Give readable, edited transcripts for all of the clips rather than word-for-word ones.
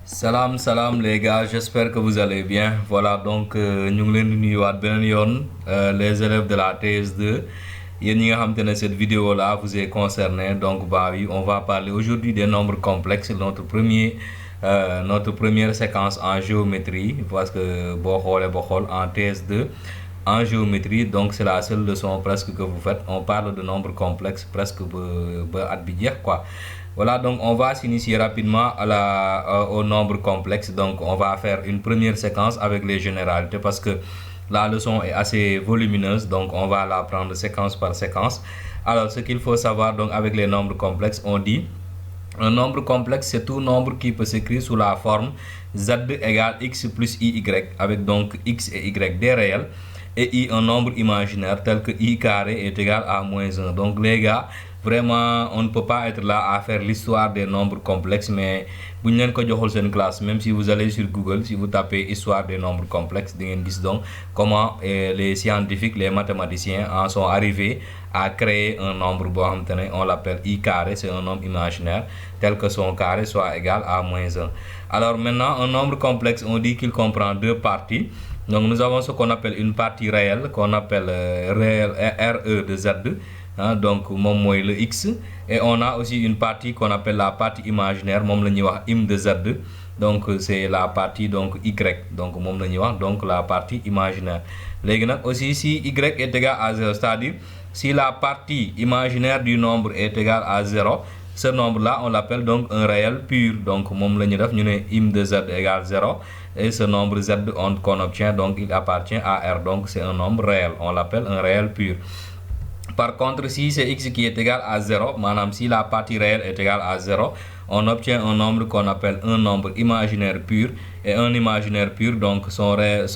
Salam salam les gars, j'espère que vous allez bien. Voilà donc ñu ngi leen di nuyuwaat beneen yoon les élèves de la TS2 yéen ñi nga xamante ne cette vidéo là vous est concernée donc bah oui on va parler aujourd'hui des nombres complexes notre première séquence en géométrie parce que boo xoolee ba xool en TS2 en géométrie donc c'est la seule leçon presque que vous faites on parle de nombres complexes presque ba at bi jeex quoi. Voilà, donc on va s'initier rapidement au nombre complexe. Donc on va faire une première séquence avec les généralités parce que la leçon est assez volumineuse. Donc on va la prendre séquence par séquence. Alors ce qu'il faut savoir donc avec les nombres complexes, on dit un nombre complexe c'est tout nombre qui peut s'écrire sous la forme z égale x plus iy avec donc x et y des réels et i un nombre imaginaire tel que i carré est égal à -1. Donc les gars, vraiment on ne peut pas être là à faire l'histoire des nombres complexes, mais bu ñu leen ko joxul seen classe, même si vous allez sur Google, si vous tapez histoire des nombres complexes di ngeen gis donc comment les scientifiques, les mathématiciens en sont arrivés à créer un nombre boo xamante ne on l'appelle i carré, c'est un nombre imaginaire tel que son carré soit égal à -1. Alors maintenant un nombre complexe, on dit qu'il comprend deux parties. Donc nous avons ce qu'on appelle une partie réelle qu'on appelle réel RE de Z, hein, donc moom mooy le x, et on a aussi une partie qu'on appelle la partie imaginaire moom la ñuy wax im de Z, donc c'est la partie donc y, donc moom la ñuy wax donc la partie imaginaire. Léegi nag aussi si y est égal à 0, c'est-à-dire si la partie imaginaire du nombre est égale à 0, ce nombre là on l'appelle donc un réel pur, donc moom la ñu def ñu ne im de Z égale 0 et ce nombre Z qu'on obtient donc il appartient à R, donc c'est un nombre réel, on l'appelle un réel pur. Par contre si c'est x qui est égal à 0, maanaam si la partie réelle est égale à 0, on obtient un nombre qu'on appelle un nombre imaginaire pur, et un imaginaire pur donc son réel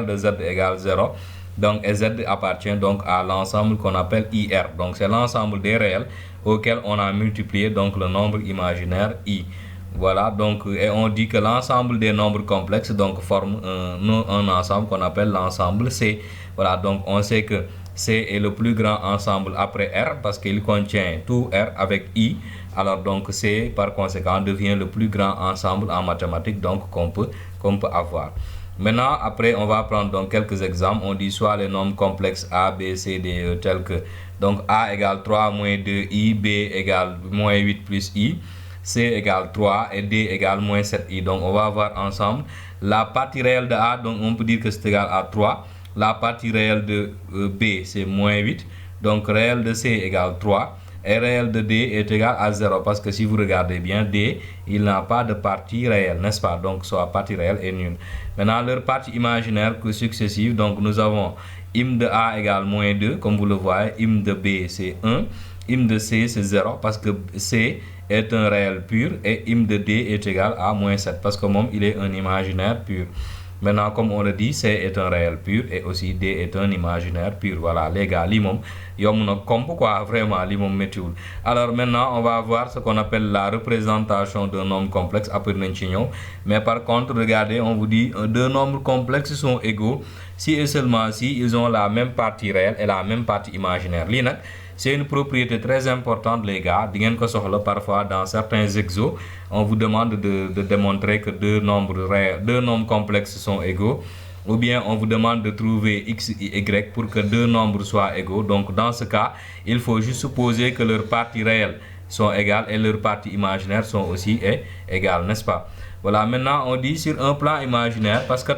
de Z égale 0. Donc et Z appartient donc à l'ensemble qu'on appelle IR, donc c'est l'ensemble des réels auxquels on a multiplié donc le nombre imaginaire I. Voilà, donc et on dit que l'ensemble des nombres complexes donc forme un ensemble qu'on appelle l'ensemble C. Voilà, donc on sait que C est le plus grand ensemble après R parce qu'il contient tout R avec I. Alors donc C par conséquent devient le plus grand ensemble en mathématiques donc qu'on peut avoir. Maintenant après on va prendre donc quelques exemples. On dit soit les nombres complexes A, B, C, D, E tels que donc A égale 3 moins 2 I, B égale -8 plus I, C égale 3 et D égale -7i. Donc on va voir ensemble la partie réelle de A, donc on peut dire que c'est égal à 3. La partie réelle de B c'est -8. Donc réel de C égale 3 et réel de D est égal à 0 parce que si vous regardez bien D il n'a pas de partie réelle, n'est-ce pas? Donc soit partie réelle est nulle. Maintenant leur partie imaginaire successive, donc nous avons im de A égale -2 comme vous le voyez, im de B c'est 1, im de C c'est 0 parce que C est un réel pur et im de D est égal à -7 parce que moom il est un imaginaire pur. Maintenant comme on le dit, C est un réel pur et aussi D est un imaginaire pur. Voilà les gars, lii moom yomb na comp quoi, vraiment lii moom méttiwul. Alors maintenant on va voir ce qu'on appelle la représentation d'un nombre complexe, après nañ ci ñëw. Mais par contre regardez, on vous dit deux nombres complexes sont égaux si et seulement si ils ont la même partie réelle et la même partie imaginaire. Lii nag c'est une propriété très importante les gars, di ngeen ko soxla parfois dans certains exos. On vous demande de démontrer que deux nombres complexes sont égaux, ou bien on vous demande de trouver x et y pour que deux nombres soient égaux. Donc dans ce cas il faut juste supposer que leurs parties réelles sont égales et leurs parties imaginaires sont aussi égales, n'est-ce pas? Voilà, maintenant on dit sur un plan imaginaire parce que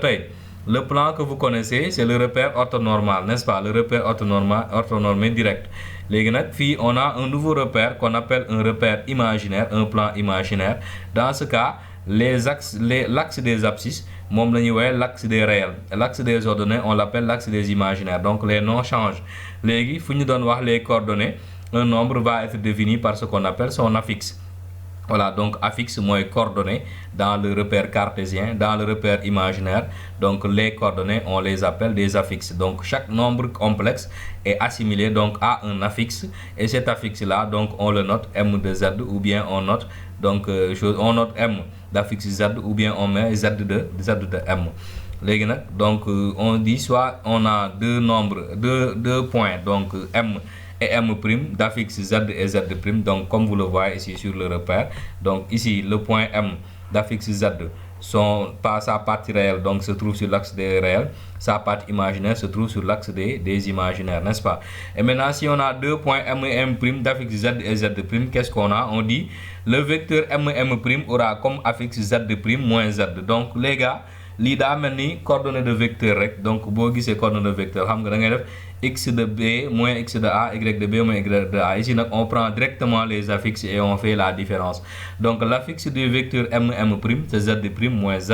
le plan que vous connaissez c'est le repère orthonormal, n'est-ce pas? Le repère orthonormé direct. Léegi nag fii on a un nouveau repère qu'on appelle un repère imaginaire, un plan imaginaire. Dans ce cas l'axe des abscisses moom la ñuy woowee l'axe des réels, l'axe des ordonnées on l'appelle l'axe des imaginaires. Donc les noms changent. Léegi fu ñu doon wax les coordonnées, un nombre va être défini par ce qu'on appelle son affixe. Voilà, donc affixe mooy coordonnées dans le repère cartésien, dans le repère imaginaire. Donc les coordonnées on les appelle des affixes. Donc chaque nombre complexe est assimilé donc à un affixe et cet affixe là donc on le note M de Z, ou bien on note donc on note M d'affixe Z, ou bien on met Z de M. Léegi nag donc on dit soit on a deux points donc M et M' d'affixe Z et Z'. Donc comme vous le voyez ici sur le repère, donc ici le point M d'affixe Z, sa partie réelle donc se trouve sur l'axe des réels, sa partie imaginaire se trouve sur l'axe des imaginaires, n'est-ce pas? Et maintenant si on a deux points M et M' d'affixe Z et Z', qu'est-ce qu'on a? On dit le vecteur M' aura comme affixe Z' moins Z. Donc les gars, lii daa mel ni coordonnée de vecteur rek. Donc boo gisee coordonnée de vecteur xam nga da ngay def x de b moins x de a, y de b moins y de a. Ici nag on prend directement les affixes et on fait la différence. Donc l'affixe du vecteur M' c'est Z' moins Z.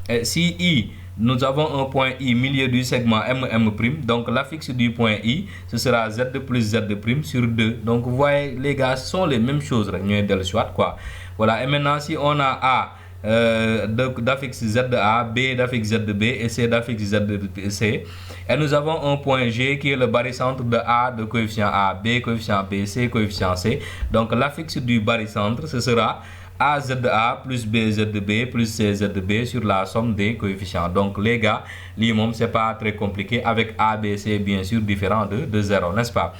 Et si I, nous avons un point I milieu du segment M', donc l'affixe du point I, ce sera Z plus Z' sur 2. Donc vous voyez les gars, ce sont les mêmes choses rek ñooy dellu soit quoi. Voilà, et maintenant si on a A d'affixe ZA, B d'affixe ZB et C d'affixe ZC, et nous avons un point G qui est le barycentre de A de coefficient A, B coefficient B, C coefficient C. Donc l'affixe du barycentre, ce sera AZA plus BZB plus CZB sur la somme des coefficients. Donc les gars, l'imam c'est pas très compliqué, avec A, B, C bien sûr différent de 0, n'est-ce pas?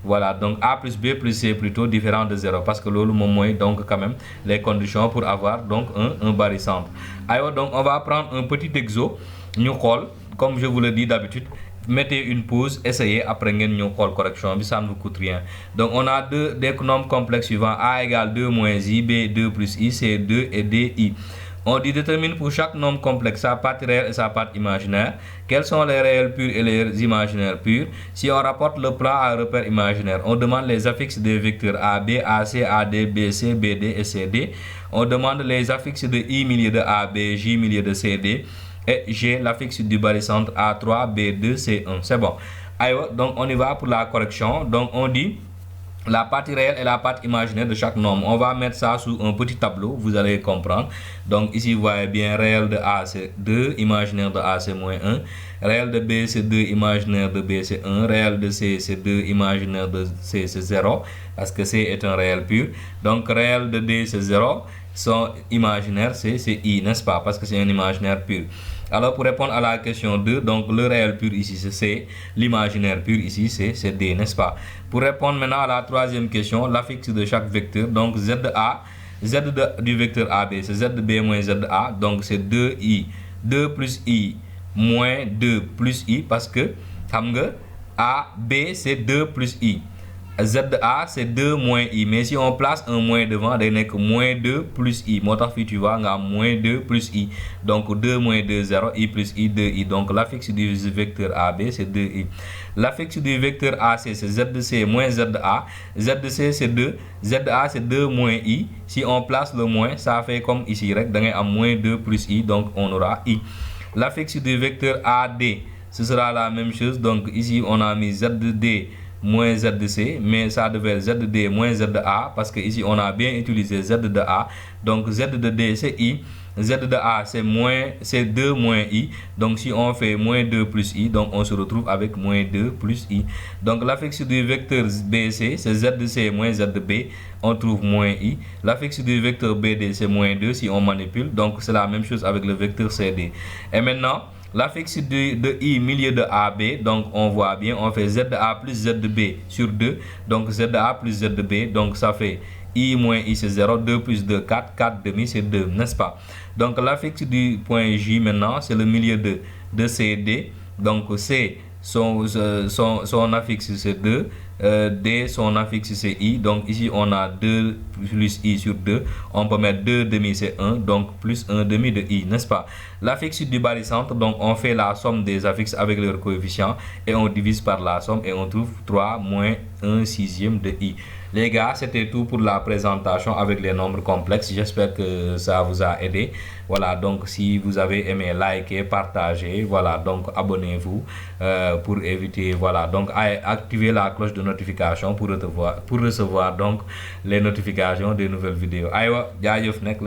Voilà, donc A plus B plus C plutôt différent de 0, parce que lolu mom moy donc quand même les conditions pour avoir donc un barycentre. Alors donc on va prendre un petit exo, ñu xol comme je vous le dis d'habitude, mettez une pause, essayez, après ngeen ñu xol correction bi, ça ne vous coûte rien. Donc on a des nombres complexes suivants: A égale 2 moins I, B 2 plus I, C 2 et D I. On dit détermine pour chaque nombre complexe sa partie réelle et sa partie imaginaire. Quels sont les réels purs et les imaginaires purs? Si on rapporte le plan à un repère imaginaire, on demande les affixes des vecteurs AB, AC, AD, BC, BD et CD. On demande les affixes de I milieu de AB, J milieu de CD et G l'affixe du barycentre A3, B2, C1. C'est bon. Alors, donc on y va pour la correction. Donc on dit la partie réelle et la partie imaginaire de chaque nombre. On va mettre ça sous un petit tableau, vous allez comprendre. Donc ici, vous voyez bien, réel de A c'est 2, imaginaire de A c'est moins 1. Réel de B c'est 2, imaginaire de B c'est 1. Réel de C c'est 2, imaginaire de C c'est 0, parce que C est un réel pur. Donc réel de D c'est 0, son imaginaire c'est I, n'est-ce pas? Parce que c'est un imaginaire pur. Alors pour répondre à la question 2, donc le réel pur ici c'est C, l'imaginaire pur ici c'est D, n'est-ce pas? Pour répondre maintenant à la troisième question, l'affixe de chaque vecteur, donc ZA, du vecteur AB c'est ZB moins ZA, donc c'est 2I, 2 plus I moins 2 plus I, parce que xam nga A, B c'est 2 plus I. ZA c'est 2 moins I, mais si on place un moins devant, day nek moins 2 plus I. Moo tax fi tu vois nga moins 2 plus I. Donc 2 moins 2, 0, I plus I, 2I. Donc l'affixe du vecteur AB c'est 2I. L'affixe du vecteur AC c'est ZC moins ZA. ZC c'est 2, ZA c'est 2 moins I. Si on place le moins, ça fait comme ici rek, da ngay am moins 2 plus I, donc on aura I. L'affixe du vecteur AD, ce sera la même chose. Donc ici on a mis ZD moins ZC, mais ça devait être ZD moins ZA, parce que ici on a bien utilisé Z de A. Donc Z de D c'est I, Z de A c'est 2 moins I. Donc si on fait moins 2 plus I, donc on se retrouve avec moins 2 plus I. Donc l'affixe du vecteur BC c'est ZC moins ZB, on trouve moins I. L'affixe du vecteur BD c'est moins 2 si on manipule, donc c'est la même chose avec le vecteur CD. Et maintenant l'affixe de I milieu de AB, donc on voit bien, on fait ZA plus ZB sur 2, donc ZA plus ZB, donc ça fait I moins I c'est 0, 2 plus 2, 4, 4 demi c'est 2, n'est-ce pas? Donc l'affixe du point J maintenant, c'est le milieu de CD, donc C, son affixe c'est 2, D son affixe c'est I, donc ici on a 2 plus I sur 2, on peut mettre 2 demi c'est 1, donc plus 1 demi de I, n'est-ce pas? L'affixe du barycentre, donc on fait la somme des affixes avec leurs coefficients et on divise par la somme et on trouve 3 moins 1 sixième de I. Les gars, c'était tout pour la présentation avec les nombres complexes. J'espère que ça vous a aidé. Voilà, donc si vous avez aimé, likez, partagez. Voilà, donc abonnez-vous pour éviter, voilà, donc activez la cloche de notification pour recevoir donc les notifications des nouvelles vidéos. Aywa, jaajëf nek